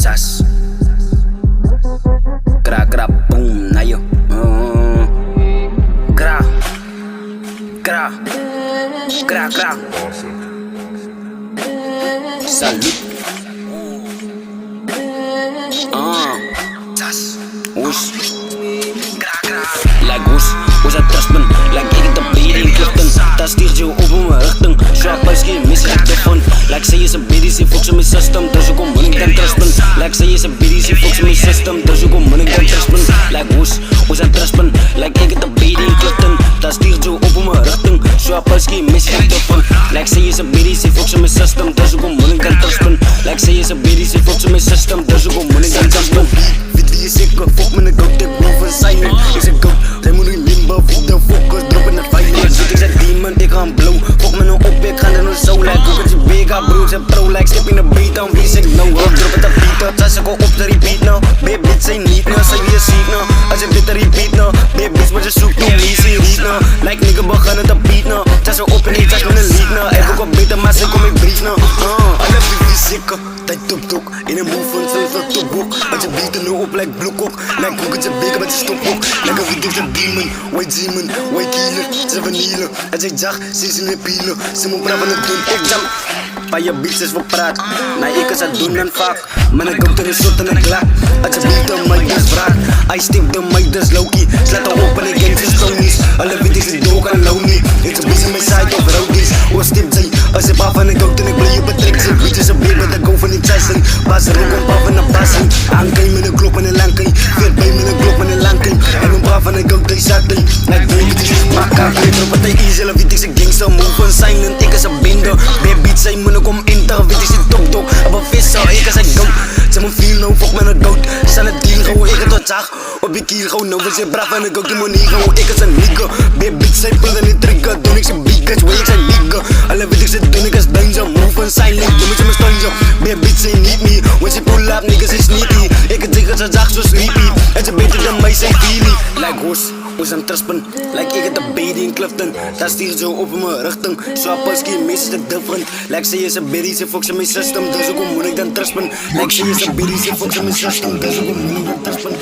Tas Gra gra boom na yo Gra Gra Gra gra Salute Tas Oes Like oes het trustman Like ek het op bede in Clifton Dat stuurt jou op in my richting Sharp as geen mis ek te vond Like sy is een bede, sy foks in my system Dus ek om moet ek dan trustman Like sy is een bede, sy foks in my system Dus ek om moet ek dan trustman Like oes het trustman Like ek het op bede in Clifton Dat stuurt jou op in my richting Sharp as geen mis ek te vond Like sy is een bede, sy foks in my system Dus ek om moet ek dan trustman Like sy is een bede, sy foks in my system Dus ek om moet ek dan trustman Weet wie is ek, fok met een goat Ek boef en sign Ek is een goat Zij moet remember, fuck de focus, drop in de fire Weet ik zijn demon, ik ga blow Fok me nou op, ik ga er nou zo Like, hoe het je bega bro, ze pro Like, skip in de beat, dan wie ik nou Drop het de beat, tas ik al op de repeat nou Babe, bitch, zijn niet nou, zij weer ziek nou Als je dit de repeat nou Babe, bitch, wat je zoekt, nou, wie ze read nou Like, nigga, beginnen te beat nou Tas ik op en niet, tas met een lead nou Ik ook op beter, maar ze kom in brief nou Alle baby's zeker, tijd top-tok In een move van zoveel topboek Als je beat er nou op, like bloekok Like, hoe het je bega met je stopboek Like, wie doet een demon, white demon, white killer, ze vernielen Als ik zag, ze is in de pielen Ze moet praten en doen, ik jam Bij je beats is voor praat Nee, ik is het doen en vaak Maar ik kom er een soort en een klak Als je beat de meid is wraak I stip de meid is low-key Slaat er op en ik denk ze stonies Alle weet ik ze dook en lonely Ik ze bezig met side of roadies Hoe stip zij Als je paf en ik ook en ik blijf op het trek Ze weet je ze beer met de go van die chasing Baas er ook en paf en een passing Aankijn met een klop en een langkijn Veert bij met een klop en een langkijn En een braaf en ik ook die zakdijn Like weet ik is makka Weet op wat hij is Alle weet ik ze gangster Move en silent Ik is een binder Baby beat zijn moet ik om inter Weet ik ze top-top Op een visser Ik is een goat Ze moet feel nou fok met een goat Stel het deal gewoon Ik het wat zag Op je kiel gewoon Nou we zijn braaf en ik ook die money gewoon Ik is een nigga Baby beat zijn pullen niet trigger Doen ik ze big guys Way ik zijn nigga Alle weet ik ze doen ik is danger Move en silent Doe met je mijn stonjo Baby beat zijn niet me When ze pull up niggas is sneaky Ik het zeggen ze zag zo sleepy En ze beter dan mij zijn feely Like hoes aan truspen Like ik het de bede in Clifton Dat stiert zo op in mijn richting Swap als geen meest te different Like ze is een biddy, ze foks in mijn system Dus ook hoe moet ik dan truspen Like ze is een biddy, ze foks in mijn system Dus ook hoe moet ik dan truspen